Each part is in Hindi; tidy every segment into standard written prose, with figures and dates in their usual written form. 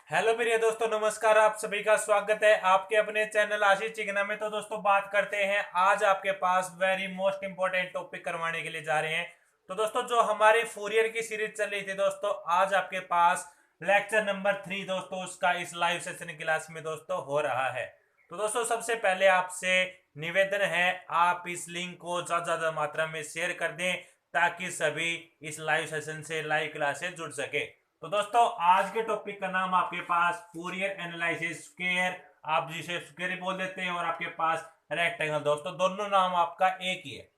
हेलो प्रिय दोस्तों, नमस्कार। आप सभी का स्वागत है आपके अपने चैनल आशीष चिकना में। तो दोस्तों बात करते हैं, आज आपके पास वेरी मोस्ट इंपॉर्टेंट टॉपिक करवाने के लिए जा रहे हैं। तो दोस्तों जो हमारी फूरियर की सीरीज चल रही थी दोस्तों, आज आपके पास लेक्चर नंबर 3 दोस्तों उसका इस लाइव सेशन क्लास में दोस्तों हो रहा है। तो दोस्तों सबसे पहले आपसे निवेदन है, आप इस लिंक को ज्यादा मात्रा में शेयर कर दें ताकि सभी इस लाइव सेशन से लाइव क्लास से जुड़ सके। तो दोस्तों आज के टॉपिक का नाम आपके पास फूरियर एनालिसिस स्क्वायर, आप जिसे स्क्वायर बोल देते हैं, और आपके पास रेक्टेंगल। दोस्तों दोनों नाम आपका एक ही है।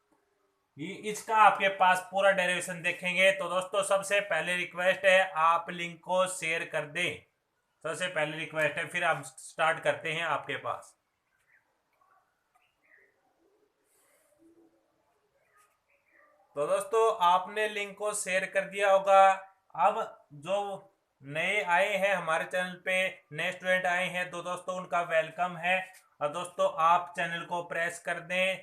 ये इसका आपके पास पूरा डेरिवेशन देखेंगे। तो दोस्तों सबसे पहले रिक्वेस्ट है, आप लिंक को शेयर कर दें। सबसे पहले रिक्वेस्ट है, फिर आप स्टार्ट करते हैं आपके पास। तो दोस्तों आपने लिंक को शेयर कर दिया होगा। अब जो नए आए हैं हमारे चैनल पे, नए स्टूडेंट आए हैं, तो दोस्तों उनका वेलकम है। और दोस्तों आप चैनल को प्रेस कर दें।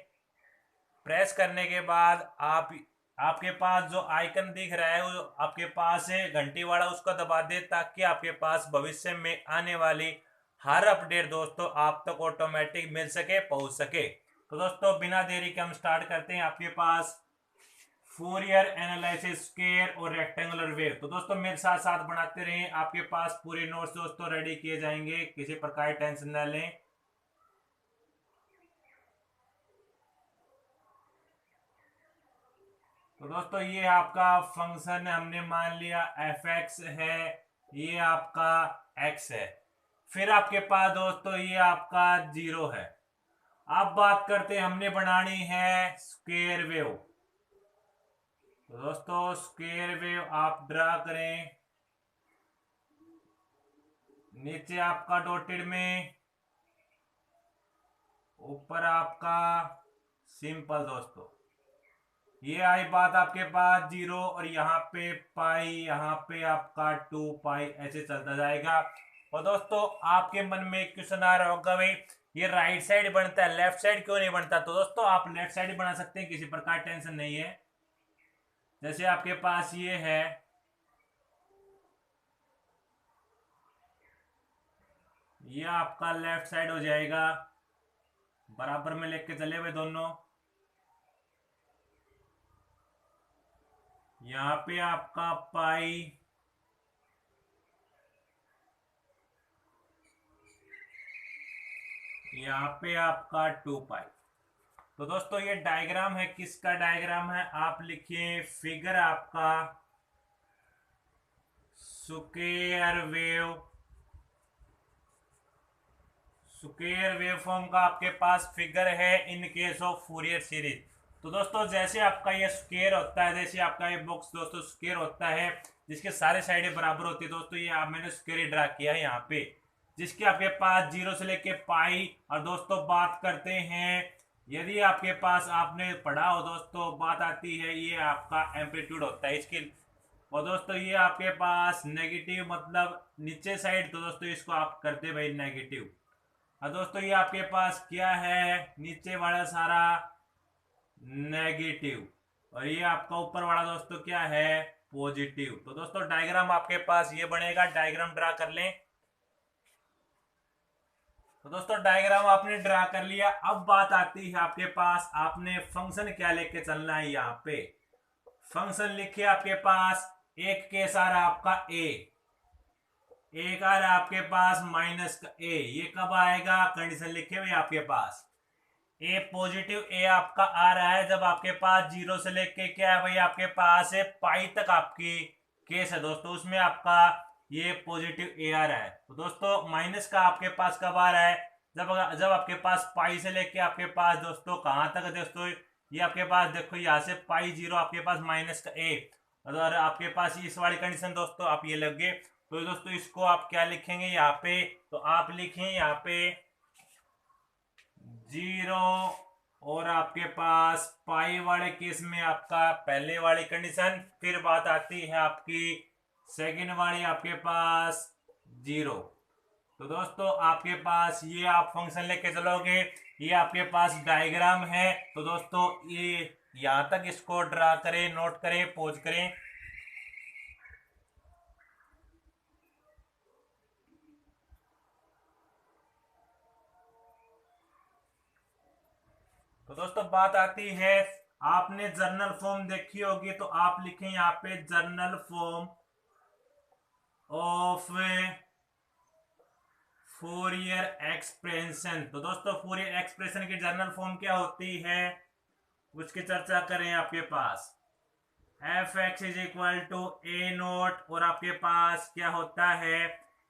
प्रेस करने के बाद आपके पास जो आइकन दिख रहा है वो आपके पास है घंटी वाला, उसको दबा दे ताकि आपके पास भविष्य में आने वाली हर अपडेट दोस्तों आप तक ऑटोमेटिक मिल सके, पहुंच सके। तो दोस्तों बिना देरी के हम स्टार्ट करते हैं आपके पास फूरियर एनालिसिस स्क्वायर और रेक्टेंगुलर वेव। तो दोस्तों मेरे साथ साथ बनाते रहें, आपके पास पूरे नोट्स दोस्तों रेडी किए जाएंगे, किसी प्रकार टेंशन न लें। तो दोस्तों ये आपका फंक्शन हमने मान लिया एफ एक्स है, ये आपका एक्स है। फिर आपके पास दोस्तों ये आपका जीरो है। अब बात करते हैं, हमने बनानी है स्क्वायर वेव। तो दोस्तों स्क्वायर वेव आप ड्रा करें। नीचे आपका डॉटेड में, ऊपर आपका सिंपल। दोस्तों ये आई बात आपके पास जीरो, और यहाँ पे पाई, यहाँ पे आपका 2 पाई, ऐसे चलता जाएगा। और दोस्तों आपके मन में एक क्वेश्चन आ रहा होगा, भाई ये राइट साइड बनता है, लेफ्ट साइड क्यों नहीं बनता? तो दोस्तों आप लेफ्ट साइड बना सकते हैं, किसी प्रकार टेंशन नहीं है। जैसे आपके पास ये है, ये आपका लेफ्ट साइड हो जाएगा। बराबर में लेके चले हुए दोनों। यहाँ पे आपका पाई, यहाँ पे आपका 2 पाई। तो दोस्तों ये डायग्राम है, किसका डायग्राम है? आप लिखिए फिगर आपका square wave, square wave form का आपके पास फिगर है in case of Fourier series. तो दोस्तों जैसे आपका ये स्क्वायर होता है, जैसे आपका ये बॉक्स दोस्तों स्क्वायर होता है जिसके सारे साइडें बराबर होती है। दोस्तों ये आप मैंने स्क्वायर ड्रा किया है यहाँ पे, जिसके आपके पास जीरो से लेके पाई। और दोस्तों बात करते हैं, यदि आपके पास आपने पढ़ा हो दोस्तों, बात आती है ये आपका एम्पलीट्यूड होता है इसकी। और दोस्तों ये आपके पास नेगेटिव मतलब नीचे साइड, तो दोस्तों इसको आप करते भाई नेगेटिव। और दोस्तों ये आपके पास क्या है, नीचे वाला सारा नेगेटिव, और ये आपका ऊपर वाला दोस्तों क्या है, पॉजिटिव। तो दोस्तों डायग्राम आपके पास ये बनेगा, डायग्राम ड्रा कर लें। तो दोस्तों डायग्राम आपने ड्रा कर लिया। अब बात आती है आपके पास, आपने फंक्शन क्या लेके चलना है। यहाँ पे फंक्शन लिखिए आपके पास, एक केस आ रहा आपका ए, एक आ रहा है आपके पास माइनस का ए। ये कब आएगा? कंडीशन लिखे हुए आपके पास ए पॉजिटिव, ए आपका आ रहा है जब आपके पास जीरो से लेके क्या है भाई, आपके पास है पाई तक आपकी केस है दोस्तों, उसमें आपका ये पॉजिटिव ए आ रहा है। तो दोस्तों माइनस का आपके पास कब आ रहा है? जब जब आपके पास पाई से लेके आपके पास दोस्तों कहाँ तक है दोस्तों, ये आपके पास देखो यहाँ से पाई जीरो, आपके पास माइनस का ए। अगर आपके पास इस वाली कंडीशन दोस्तों आप ये लगे, तो दोस्तों इसको आप क्या लिखेंगे यहाँ पे? तो आप लिखें यहाँ पे जीरो, और आपके पास पाई वाले केस में आपका पहले वाली कंडीशन। फिर बात आती है आपकी सेकंड वाली, आपके पास जीरो। तो दोस्तों आपके पास ये आप फंक्शन लेके चलोगे, ये आपके पास डायग्राम है। तो दोस्तों ये यहां तक इसको ड्रा करें, नोट करें, पोज करें। तो दोस्तों बात आती है, आपने जर्नल फॉर्म देखी होगी, तो आप लिखें यहाँ पे general form of Fourier expression. तो दोस्तों फूरियर एक्सप्रेशन की जर्नल फॉर्म क्या होती है उसकी चर्चा करें। आपके पास f x is equal to a naught, और आपके पास क्या होता है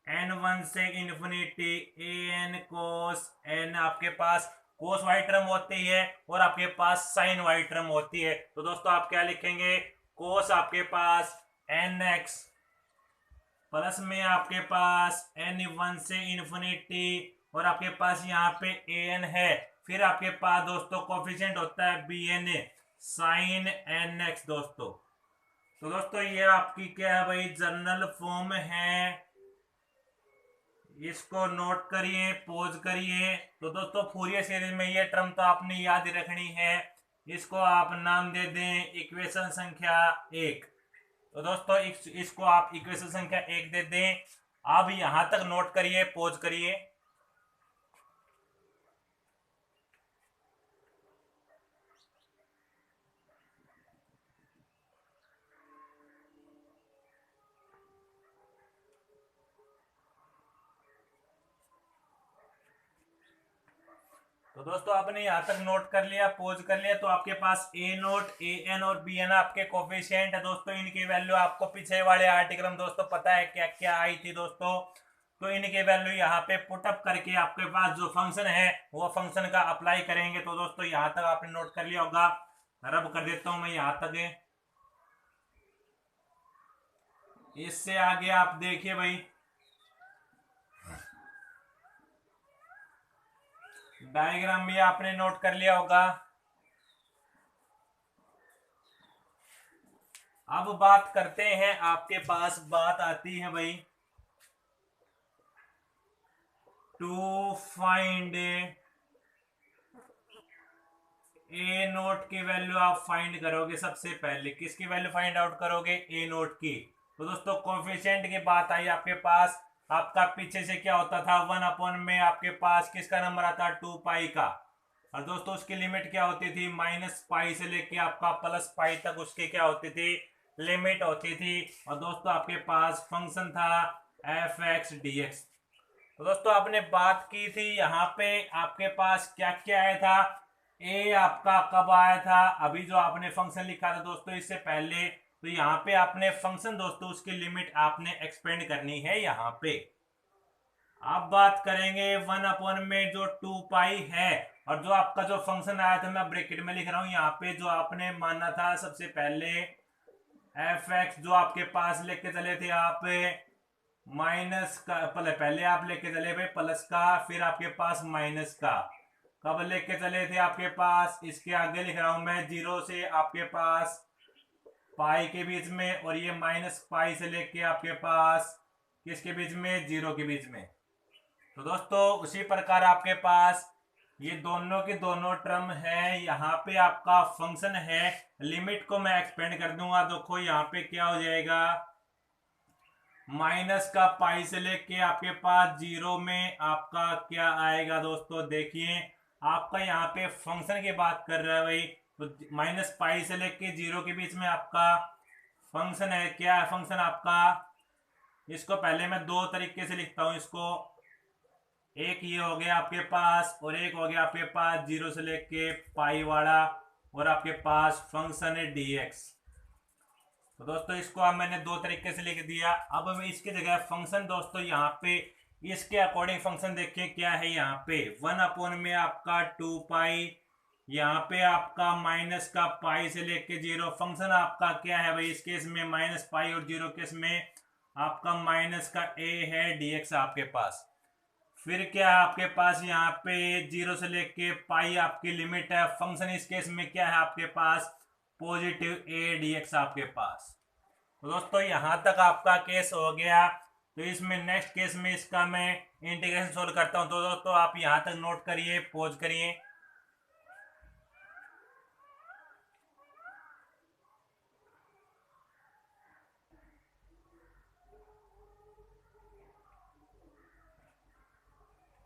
एन वन से infinity a n cos n, आपके पास कोस वाई टर्म होती है और आपके पास साइन वाई टर्म होती है। तो दोस्तों आप क्या लिखेंगे, कोस आपके पास एन एक्स प्लस में आपके पास एन वन से इन्फिनिटी, और आपके पास यहाँ पे ए एन है, फिर आपके पास दोस्तों कोफिशिएंट होता है b n a sine n x दोस्तों। तो दोस्तों ये आपकी क्या है भाई, जर्नल फॉर्म है, इसको नोट करिए, पोज करिए। तो दोस्तों फूरियर सीरीज में ये टर्म तो आपने याद रखनी है, इसको आप नाम दे दें इक्वेशन संख्या 1। तो दोस्तों इसको आप इक्वेशन संख्या 1 दे दें। अब यहां तक नोट करिए, पोज करिए। तो दोस्तों आपने यहाँ तक नोट कर लिया, पोज कर लिया। तो आपके पास ए नोट, ए एन और बी एन आपके कोफिशिएंट है दोस्तों। इनकी वैल्यू आपको पिछले वाले आर्टिकल में दोस्तों पता है क्या क्या आई थी दोस्तों। तो इनके वैल्यू यहाँ पे पुटअप करके आपके पास जो फंक्शन है वो फंक्शन का अप्लाई करेंगे। तो दोस्तों यहाँ तक आपने नोट कर लिया होगा, रब कर देता हूं मैं यहाँ तक। इससे आगे आप देखिए भाई, डायग्राम भी आपने नोट कर लिया होगा। अब बात करते हैं, आपके पास बात आती है भाई टू फाइंड ए नोट की वैल्यू आप फाइंड करोगे। सबसे पहले किसकी वैल्यू फाइंड आउट करोगे, ए नोट की। तो दोस्तों कोफिशिएंट की बात आई आपके पास, आपका पीछे से क्या होता था 1 में आपके पास किसका नंबर आता 2 पाई का, और दोस्तों उसकी लिमिट क्या होती थी माइनस पाई से लेके आपका प्लस पाई तक उसकी क्या होती थी लिमिट होती थी। और दोस्तों आपके पास फंक्शन था एफ एक्स डी एक्स। तो दोस्तों आपने बात की थी यहाँ पे आपके पास क्या क्या आया था, ए आपका कब आया था, अभी जो आपने फंक्शन लिखा था दोस्तों इससे पहले। तो यहाँ पे आपने फंक्शन दोस्तों उसकी लिमिट आपने एक्सपेंड करनी है यहाँ पे। अब बात करेंगे 1 में जो 2 पाई है, और जो आपका जो फंक्शन आया था मैं ब्रैकेट में लिख रहा हूं यहाँ पे, जो आपने माना था सबसे पहले एफ एक्स, जो आपके पास लेके चले थे आप माइनस का, पहले आप लेके चले भाई प्लस का, फिर आपके पास माइनस का, कब लेके चले थे आपके पास, इसके आगे लिख रहा हूं मैं 0 से आपके पास पाई के बीच में, और ये माइनस पाई से लेके आपके पास किसके बीच में 0 के बीच में। तो दोस्तों उसी प्रकार आपके पास ये दोनों की दोनों टर्म है, यहाँ पे आपका फंक्शन है, लिमिट को मैं एक्सपेंड कर दूंगा। देखो यहाँ पे क्या हो जाएगा, माइनस का पाई से लेके आपके पास 0 में आपका क्या आएगा दोस्तों, देखिए आपका यहाँ पे फंक्शन की बात कर रहा है भाई, तो माइनस पाई से लेके 0 के बीच में आपका फंक्शन है। क्या है फंक्शन आपका, इसको पहले मैं दो तरीके से लिखता हूं इसको, एक ये हो गया आपके पास, और एक हो गया आपके पास 0 से लेके पाई वाला, और आपके पास फंक्शन है dx। तो दोस्तों इसको अब मैंने दो तरीके से लिख दिया। अब मैं इसकी जगह फंक्शन दोस्तों यहाँ पे इसके अकॉर्डिंग फंक्शन देखिए क्या है, यहाँ पे 1 में आपका 2 पाई, यहाँ पे आपका माइनस का पाई से लेके 0, फंक्शन आपका क्या है भाई इस केस में माइनस पाई, और 0 केस में आपका माइनस का a है dx आपके पास। फिर क्या है आपके पास यहाँ पे 0 से लेके पाई आपकी लिमिट है, फंक्शन इस केस में क्या है आपके पास पॉजिटिव a dx आपके पास। तो दोस्तों यहां तक आपका केस हो गया। तो इसमें नेक्स्ट केस में इसका मैं इंटीग्रेशन सोल्व करता हूं। तो दोस्तों आप यहां तक नोट करिए, पोज करिए।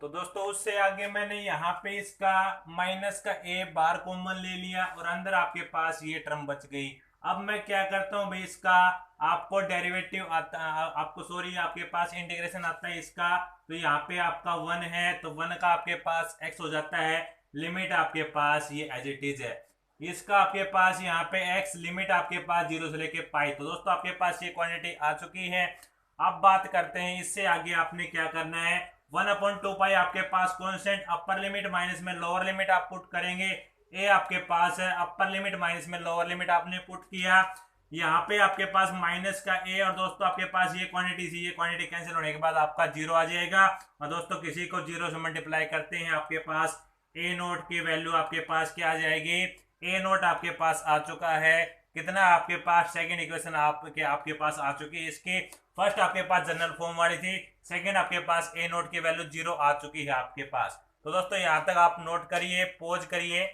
तो तो दोस्तों उससे आगे मैंने यहाँ पे इसका माइनस का ए बार कॉमन ले लिया और अंदर आपके पास ये टर्म बच गई। अब मैं क्या करता हूँ भाई, इसका आपको डेरिवेटिव आता, आपको सॉरी आपके पास इंटीग्रेशन आता है इसका। तो यहाँ पे आपका 1 है तो 1 का आपके पास x हो जाता है, लिमिट आपके पास ये एज इट इज है। इसका आपके पास यहाँ पे x लिमिट आपके पास 0 से लेके पाई। तो दोस्तों आपके पास ये क्वांटिटी आ चुकी है। अब बात करते हैं इससे आगे आपने क्या करना है। 1/2 आपके पास कॉन्स्टेंट, अपर लिमिट माइनस में लोअर लिमिट आप पुट करेंगे। ए आपके पास है, अपर लिमिट माइनस में लोअर लिमिट आपने पुट किया। यहाँ पे आपके पास माइनस का ए और दोस्तों आपके पास ये क्वांटिटी थी, ये क्वांटिटी कैंसिल होने के बाद आपका 0 आ जाएगा। और दोस्तों किसी को 0 से मल्टीप्लाई करते हैं, आपके पास ए नोट की वैल्यू आपके पास क्या आ जाएगी, ए नोट आपके पास आ चुका है। कितना आपके पास सेकंड इक्वेशन आपके पास आ चुकी है। इसके फर्स्ट आपके पास जनरल फॉर्म वाली थी, सेकंड आपके पास ए नोट की वैल्यू 0 आ चुकी है आपके पास। तो दोस्तों यहां तक आप नोट करिए, पॉज करिए।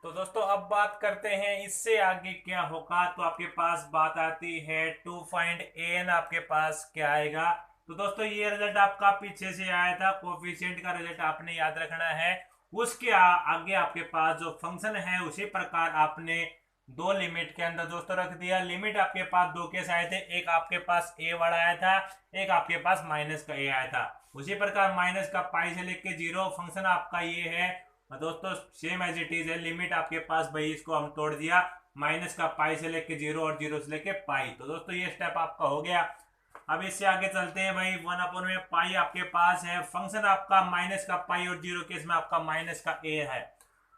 तो दोस्तों अब बात करते हैं इससे आगे क्या होगा। तो आपके पास बात आती है टू फाइंड एन, आपके पास क्या आएगा। तो दोस्तों ये रिजल्ट आपका पीछे से आया था, कोफिशिएंट का रिजल्ट आपने याद रखना है। उसके आगे आपके पास जो फंक्शन है उसी प्रकार आपने दो लिमिट के अंदर दोस्तों रख दिया। लिमिट आपके पास दो केस आए थे, एक आपके पास ए वाला आया था, एक आपके पास माइनस का ए आया था। उसी प्रकार माइनस का पाई से लेके 0 फंक्शन आपका ये है। और दोस्तों सेम एज इट इज है, लिमिट आपके पास भाई इसको हम तोड़ दिया, माइनस का पाई से लेके 0 और 0 से लेके पाई। तो दोस्तों ये स्टेप आपका हो गया। अब इससे आगे चलते हैं भाई। 1 में पाई आपके पास है, फंक्शन आपका माइनस का पाई और 0 केस में आपका माइनस का ए है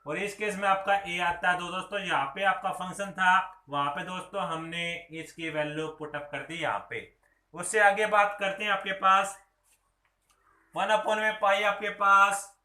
और इस केस में आपका ए आता है। तो दोस्तों यहाँ पे आपका फंक्शन था, वहां पे दोस्तों हमने इसकी वैल्यू पुटअप कर दी यहाँ पे। उससे आगे बात करते हैं आपके पास 1 में पाई आपके पास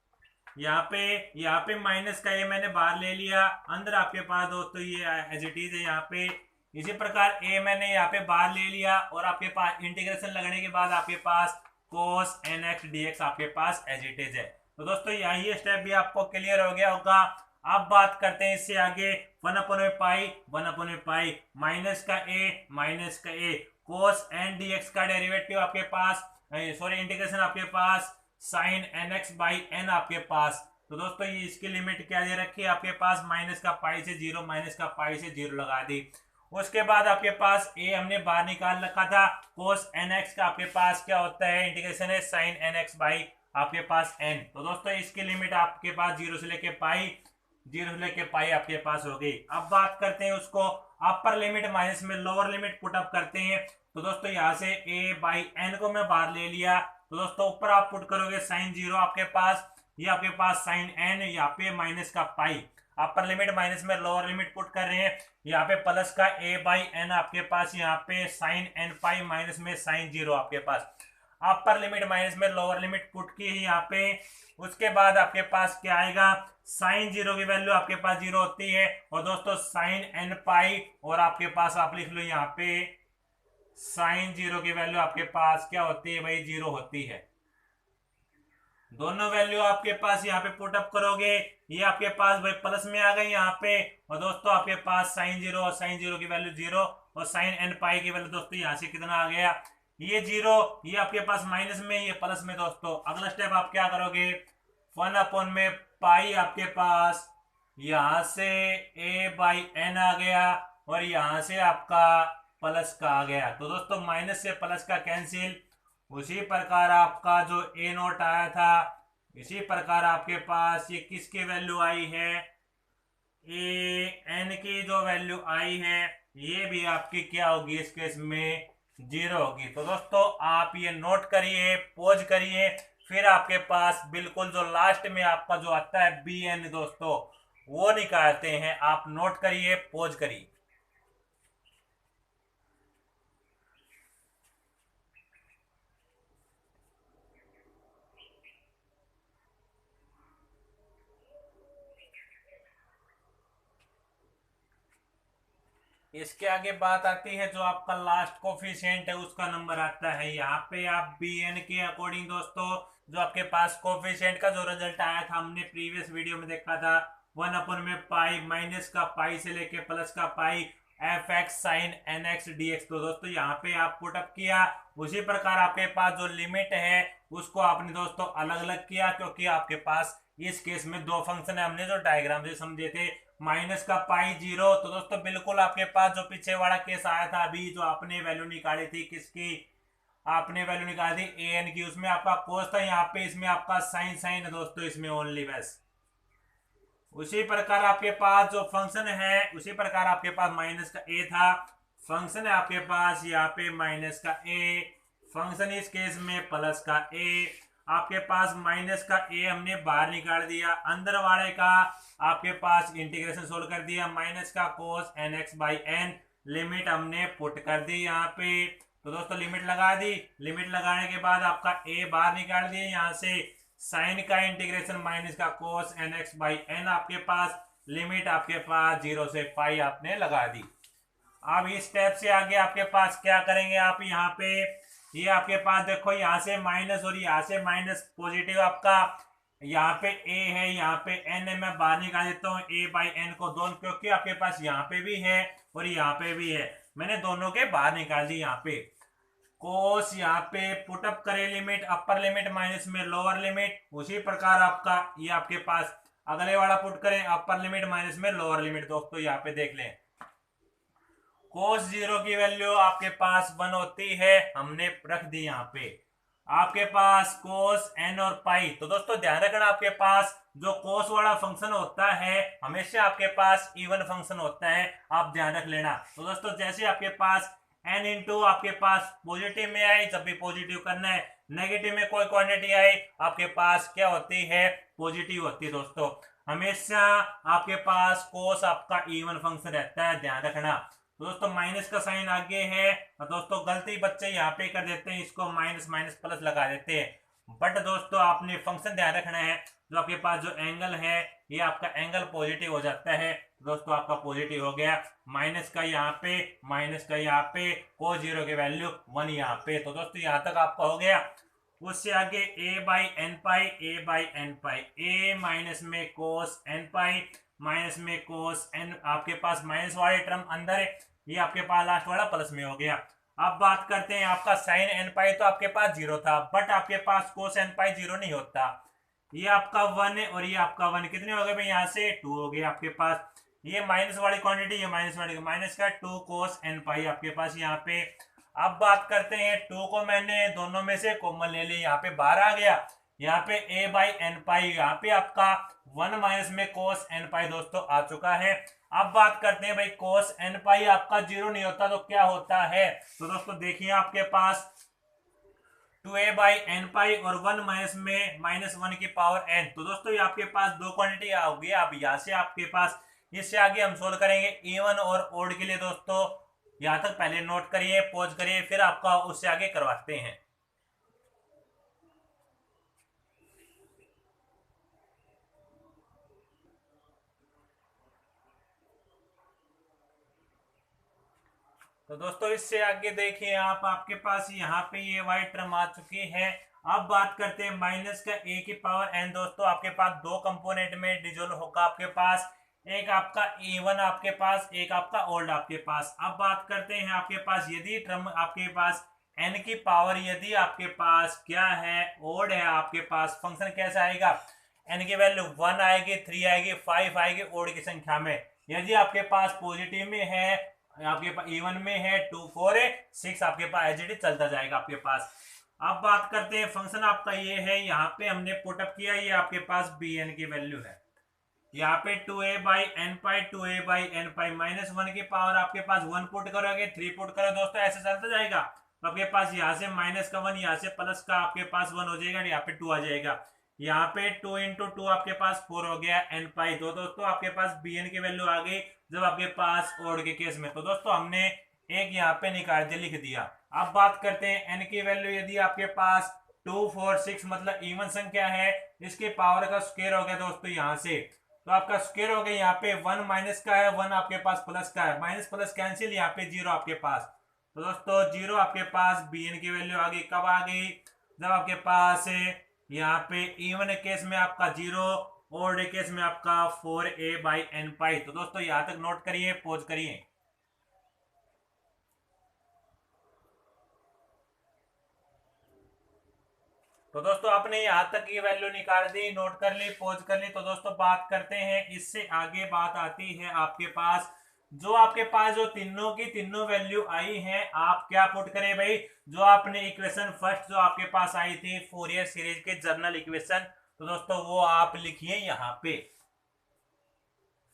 यहाँ पे माइनस का ए मैंने बाहर ले लिया, अंदर आपके पास दोस्तों ये एज इट इज है यहाँ पे। इसी प्रकार ए मैंने यहाँ पे बाहर ले लिया और आपके पास इंटीग्रेशन लगने के बाद आपके पास cos nx dx आपके पास एज इट इज है। तो दोस्तों यही स्टेप भी आपको क्लियर हो गया होगा। अब बात करते हैं इससे आगे 1 में पाई माइनस का ए cos n dx का डेरिवेटिव आपके पास, सॉरी इंटीग्रेशन आपके पास साइन nx बाई n आपके पास। तो दोस्तों ये इसकी लिमिट क्या दे रखी है आपके पास, माइनस का पाई से 0, माइनस का पाई से 0 लगा दी। उसके बाद आपके पास ए हमने बाहर निकाल रखा था, cos nx का आपके पास क्या होता है, इंटीग्रेशन है साइन nx बाई आपके पास n। तो दोस्तों इसकी लिमिट आपके पास 0 से लेके पाई आपके पास हो गई। अब बात करते हैं उसको अपर लिमिट माइनस में लोअर लिमिट पुटअप करते हैं। तो दोस्तों यहाँ से a बाई एन को मैं बाहर ले लिया। तो दोस्तों ऊपर आप पुट करोगे साइन 0 आपके पास, ये आपके पास साइन n, यहाँ पे माइनस का पाई। अपर लिमिट माइनस में लोअर लिमिट पुट कर रहे हैं, यहाँ पे प्लस का a बाई एन आपके पास, यहाँ पे साइन n पाई माइनस में साइन 0 आपके पास। अपर लिमिट माइनस में लोअर लिमिट पुट की है यहाँ पे। उसके बाद आपके पास क्या आएगा, साइन 0 की वैल्यू आपके पास 0 होती है और दोस्तों साइन n पाई और आपके पास आप लिख लो यहाँ पे साइन 0 की वैल्यू आपके पास क्या होती है भाई, 0 होती है। दोनों वैल्यू आपके पास यहाँ पे पुट अप करोगे, ये आपके पास भाई प्लस में आ गई यहाँ पे। और दोस्तों आपके पास साइन 0 और साइन 0 की वैल्यू 0 और साइन n पाई की वैल्यू दोस्तों यहाँ से कितना आ गया, ये 0, ये आपके पास माइनस में, ये प्लस में। दोस्तों अगला स्टेप आप क्या करोगे, 1 में पाई आपके पास यहाँ से a बाई एन आ गया और यहाँ से आपका प्लस का आ गया। तो दोस्तों माइनस से प्लस का कैंसिल। उसी प्रकार आपका जो ए नोट आया था, इसी प्रकार आपके पास ये किसकी वैल्यू आई है, ए एन की जो वैल्यू आई है ये भी आपकी क्या होगी, इस केस में 0 होगी। तो दोस्तों आप ये नोट करिए, पॉज करिए, फिर आपके पास बिल्कुल जो लास्ट में आपका जो आता है बी एन दोस्तों वो निकालते हैं। आप नोट करिए, पॉज करिए। इसके आगे बात आती है जो आपका लास्ट कोफिशिएंट है उसका नंबर आता है यहाँ पे आप बी एन के अकॉर्डिंग दोस्तों जो आपके पास कोफिशिएंट का जो रिजल्ट आया था हमने प्रीवियस वीडियो में देखा था 1/पाई माइनस का पाई से लेके प्लस का pi f x sine n x d x. तो दोस्तों यहाँ पे आप पुटअप किया, उसी प्रकार आपके पास जो लिमिट है उसको आपने दोस्तों अलग अलग किया, क्योंकि आपके पास इस केस में दो फंक्शन है, हमने जो डायग्राम से समझे थे माइनस का पाई 0। तो दोस्तों बिल्कुल आपके पास जो पीछे वाला केस आया था अभी जो आपने वैल्यू निकाली थी किसकी, आपने वैल्यू निकाली थी ए एन की, उसमें आपका कोस था, यहाँ पे इसमें आपका साइन साइन है दोस्तों इसमें ओनली बस। उसी प्रकार आपके पास जो फंक्शन है उसी प्रकार आपके पास माइनस का ए था, फंक्शन है आपके पास यहाँ पे माइनस का ए, फंक्शन इस केस में प्लस का ए, आपके पास माइनस का ए हमने बाहर निकाल दिया, अंदर वाले का आपके पास इंटीग्रेशन सोल्व कर दिया, माइनस का cos n x by n, limit हमने पुट कर दी यहाँ पे। तो दोस्तों लिमिट लगा दी, लिमिट लगाने के बाद आपका ए बाहर निकाल दिए यहाँ से, साइन का इंटीग्रेशन माइनस का cos n x by N, आपके पास लिमिट आपके पास 0 से पाई आपने लगा दी। अब इस स्टेप से आगे आपके पास क्या करेंगे आप यहाँ पे, ये आपके पास देखो यहाँ से माइनस और यहाँ से माइनस, पॉजिटिव आपका यहाँ पे ए है यहाँ पे एन है, मैं बाहर निकाल देता हूँ ए बाई एन को दोनों, क्योंकि आपके पास यहाँ पे भी है और यहाँ पे भी है, मैंने दोनों के बाहर निकाल दी। यहाँ पे कोस यहाँ पे पुटअप करे लिमिट, अपर लिमिट माइनस में लोअर लिमिट, उसी प्रकार आपका ये आपके पास अगले वाला पुट करें अपर लिमिट माइनस में लोअर लिमिट। दोस्तों यहाँ पे देख लें कोस 0 की वैल्यू आपके पास 1 होती है, हमने रख दी यहाँ पे, आपके पास कोस एन और पाई। तो दोस्तों ध्यान रखना आपके पास जो कोस वाला फंक्शन होता है हमेशा आपके पास इवन फंक्शन होता है, आप ध्यान रख लेना। तो दोस्तों जैसे आपके पास एन इंटू आपके पास पॉजिटिव में आए जब भी पॉजिटिव करना है, नेगेटिव में कोई क्वांटिटी आए आपके पास क्या होती है, पॉजिटिव होती है। दोस्तों हमेशा आपके पास कोस आपका इवन फंक्शन रहता है, ध्यान रखना। तो दोस्तों माइनस का साइन आगे है, तो दोस्तों गलती बच्चे यहाँ पे कर देते हैं, इसको माइनस माइनस प्लस लगा देते हैं, बट दोस्तों आपने फंक्शन ध्यान रखना है, जो आपके पास जो एंगल है ये आपका एंगल पॉजिटिव हो जाता है। दोस्तों आपका पॉजिटिव हो गया, माइनस का यहाँ पे माइनस का यहाँ पे, कोस 0 की वैल्यू 1 यहाँ पे। तो दोस्तों यहाँ तक आपका हो गया, उससे आगे a by n pi, a by n pi, a minus में कोस एन पाई माइनस में कोस एन, आपके पास माइनस वाले टर्म अंदर है, ये आपके पास लास्ट वाला प्लस में हो गया। अब बात करते हैं आपका साइन एन पाई, तो आपके पास 0 था, बट आपके पास कोस एन पाई 0 नहीं होता, ये आपका 1 है और ये आपका 1, कितने हो गए भाई यहाँ से 2 हो गए आपके पास, ये माइनस वाली क्वांटिटी, ये माइनस वाली, माइनस का 2 कोस एन पाई आपके पास यहाँ पे। अब बात करते हैं 2 को मैंने दोनों में से कॉमन ले लिया, यहाँ पे बाहर आ गया, यहाँ पे ए बाई एन पाई, यहाँ पे आपका 1 माइनस में कोस एन पाई दोस्तों आ चुका है। अब बात करते हैं भाई कोस एन पाई आपका 0 नहीं होता तो क्या होता है, तो दोस्तों देखिए आपके पास 2a बाई एन पाई और 1 माइनस में माइनस 1 की पावर n। तो दोस्तों ये आपके पास दो क्वांटिटी आ गई, अब यहाँ से आपके पास इससे आगे हम सोल्व करेंगे इवन और ओड के लिए। दोस्तों यहाँ तक पहले नोट करिए, पॉज करिए, फिर आपका उससे आगे करवाते हैं। तो दोस्तों इससे आगे देखिए आप, आपके पास यहाँ पे ये वाइट टर्म आ चुकी है। अब बात करते हैं माइनस का ए की पावर एन। दोस्तों आपके पास दो कंपोनेंट में डिजोल्व होगा, आपके पास एक आपका इवन आपके पास, एक आपका ओल्ड आपके पास। अब बात करते हैं आपके पास यदि टर्म आपके पास एन की पावर यदि आपके पास क्या है ओड है, आपके पास फंक्शन कैसा आएगा, एन की वैल्यू 1 आएगी, 3 आएगी, 5 आएगी ओड की संख्या में। यदि आपके पास पॉजिटिव में है, आपके पास इवन में है 2 4 है 6, आपके पास एज इट इज चलता जाएगा आपके पास। अब बात करते हैं फंक्शन आपका ये है, यहाँ पे हमने पुटअप किया, ये आपके पास बी एन की वैल्यू है, यहाँ पे 2a by n pi 2a by n pi minus 1 की पावर आपके पास 1 पुट करोगे 3 पुट करो दोस्तों, ऐसे चलता जाएगा। तो आपके पास यहाँ से माइनस का 1, यहाँ से प्लस का आपके पास 1 हो जाएगा, यहाँ पे 2 आ जाएगा, यहाँ पे 2 इंटू 2 आपके पास 4 हो गया एन पाई। तो दोस्तों आपके पास बी एन की वैल्यू आ गई जब आपके पास ओड के केस में। तो दोस्तों हमने एक यहाँ पे निकाल के लिख दिया। अब बात करते हैं एन की वैल्यू, यदि आपके पास 2 4 6 मतलब इवन संख्या है, इसके पावर का स्क्वायर हो गया दोस्तों यहाँ से तो आपका स्क्वायर हो गया, यहाँ पे 1 माइनस का है, 1 आपके पास प्लस का है, माइनस प्लस कैंसिल, यहाँ पे 0 आपके पास। तो दोस्तों 0 आपके पास bn की वैल्यू आ गई, कब आ गई, जब आपके पास यहाँ पे इवन केस में आपका 0, ऑड केस में आपका 4a/n पाई। तो दोस्तों यहाँ तक नोट करिए, पॉज करिए। तो दोस्तों आपने यहाँ तक की वैल्यू निकाल दी, नोट कर ली, पॉज कर ली। तो दोस्तों बात करते हैं, इससे आगे बात आती है आपके पास, जो आपके पास जो तीनों की तीनों वैल्यू आई हैं, आप क्या पुट करें भाई, जो आपने इक्वेशन फर्स्ट जो आपके पास आई थी फोरियर सीरीज के जर्नल इक्वेशन, तो दोस्तों वो आप लिखिए यहाँ पे।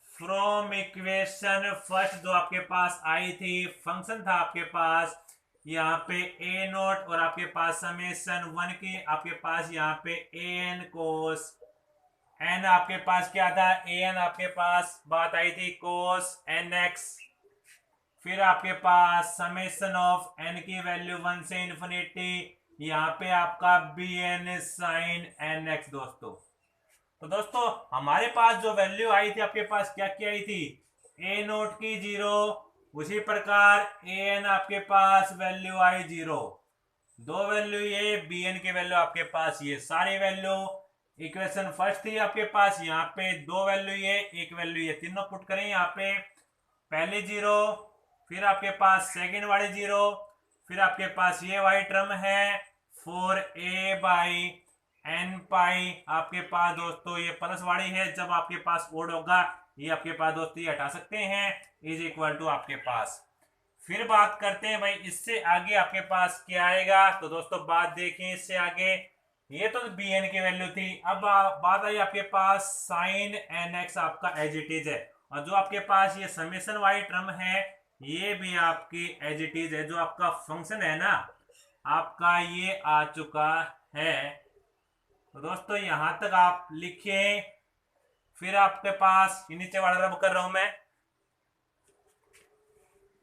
फ्रॉम इक्वेशन फर्स्ट जो आपके पास आई थी, फंक्शन था आपके पास यहाँ पे ए नोट, और आपके पास समेशन 1 की आपके पास यहाँ पे ए एन कोस एन, आपके पास क्या था, ए एन आपके पास बात आई थी कोस एन एक्स, फिर आपके पास समेशन ऑफ एन की वैल्यू 1 से इंफिनिटी, यहाँ पे आपका b n sine n x. तो दोस्तों हमारे पास जो वैल्यू आई थी आपके पास क्या क्या आई थी, ए नोट की 0, उसी प्रकार ए एन आपके पास वैल्यू आई 0, दो वैल्यू ये, बी एन की वैल्यू आपके पास ये सारी वैल्यू। इक्वेशन फर्स्ट थी आपके पास, यहाँ पे दो वैल्यू ये, एक वैल्यू ये, तीनों पुट करें यहाँ पे, पहले 0, फिर आपके पास सेकेंड वाली 0, फिर आपके पास ये वाली टर्म है 4a/n पाई, आपके पास दोस्तों ये प्लस वाली है, जब आपके पास ओड होगा ये आपके पास दोस्तों ये हटा सकते हैं, इज इक्वल टू आपके पास। फिर बात करते हैं भाई इससे आगे आपके पास क्या आएगा। तो दोस्तों बात देखें इससे आगे, ये तो bn की वैल्यू थी, अब बात आई आपके पास साइन nx आपका एज इट इज है, और जो आपके पास ये समेशन वाली टर्म है ये भी आपकी एज इट इज है, जो आपका फंक्शन है ना आपका ये आ चुका है। तो दोस्तों यहां तक आप लिखें, फिर आपके पास नीचे वाला रब कर रहा हूं मैं।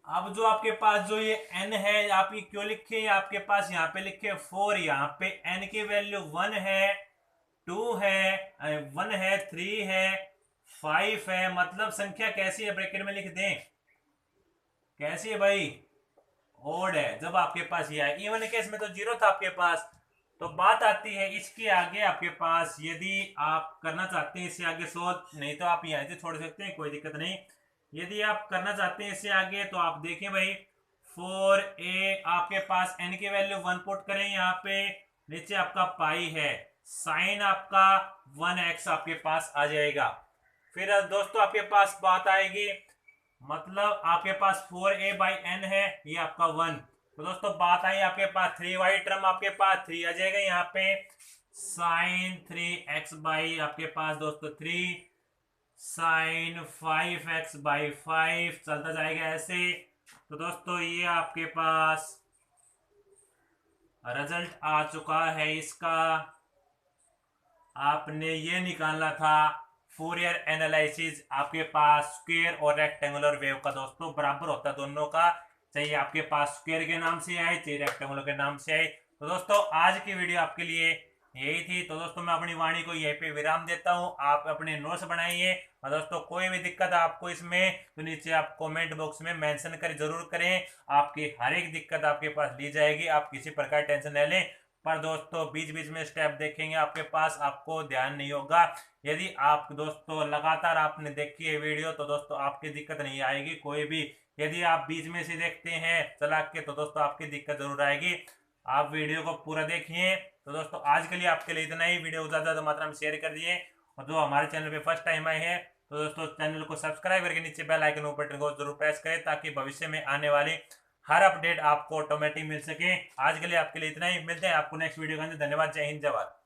अब जो आपके पास जो ये n है, आप ये क्यों लिखे, आपके पास यहाँ पे लिखे 4, यहाँ पे n की वैल्यू 1 है, 2 है, 1 है, 3 है, 5 है, मतलब संख्या कैसी है ब्रैकेट में लिख दें, कैसी है भाई, ओड है। जब आपके पास ये है, इवन केस में तो 0 था आपके पास। तो बात आती है इसके आगे आपके पास, यदि आप करना चाहते हैं इससे आगे सोल्व, नहीं तो आप यहाँ से छोड़ सकते हैं, कोई दिक्कत नहीं। यदि आप करना चाहते हैं इससे आगे तो आप देखें भाई 4a, आपके पास n की वैल्यू 1 पुट करें यहाँ पे, नीचे आपका पाई है, साइन आपका 1x आपके पास आ जाएगा। फिर दोस्तों आपके पास बात आएगी, मतलब आपके पास 4a/n है, ये आपका 1। तो दोस्तों बात आई आपके पास 3 वाई टर्म, आपके पास 3 आ जाएगा यहाँ पे, साइन 3x/ आपके पास दोस्तों 3, साइन 5x/5 चलता जाएगा ऐसे। तो दोस्तों ये आपके पास रिजल्ट आ चुका है इसका, आपने ये निकालना था फोरियर एनालिसिस, आपके पास स्क्वायर और रेक्टेंगुलर वेव का दोस्तों बराबर होता है दोनों का, चाहिए आपके पास स्क्वायर के नाम से आए चाहिए रेक्टेंगुलर के नाम से आए। तो दोस्तों आज की वीडियो आपके लिए यही थी। तो दोस्तों मैं अपनी वाणी को यहीं पे विराम देता हूं, आप अपने नोट्स बनाइए, और दोस्तों कोई भी दिक्कत आपको इसमें तो नीचे आप कमेंट बॉक्स में मेंशन कर जरूर करें, आपकी हर एक दिक्कत आपके पास ली जाएगी, आप किसी प्रकार टेंशन न लें। पर दोस्तों बीच बीच में स्टेप देखेंगे आपके पास, आपको ध्यान नहीं होगा। यदि आप दोस्तों लगातार आपने देखी है वीडियो तो दोस्तों आपकी दिक्कत नहीं आएगी कोई भी, यदि आप बीच में से देखते हैं चला के तो दोस्तों आपकी दिक्कत जरूर आएगी। आप वीडियो को पूरा देखिए। तो दोस्तों आज के लिए आपके लिए इतना ही, वीडियो ज़्यादा मात्रा में शेयर कर दिए, और जो हमारे चैनल पे फर्स्ट टाइम आए हैं तो दोस्तों चैनल को सब्सक्राइब करके नीचे बेल आइकन बटन को जरूर प्रेस करें, ताकि भविष्य में आने वाली हर अपडेट आपको ऑटोमेटिक मिल सके। आज के लिए आपके लिए इतना ही, मिलते हैं आपको नेक्स्ट वीडियो के अंदर। धन्यवाद, जय हिंद, जय भारत।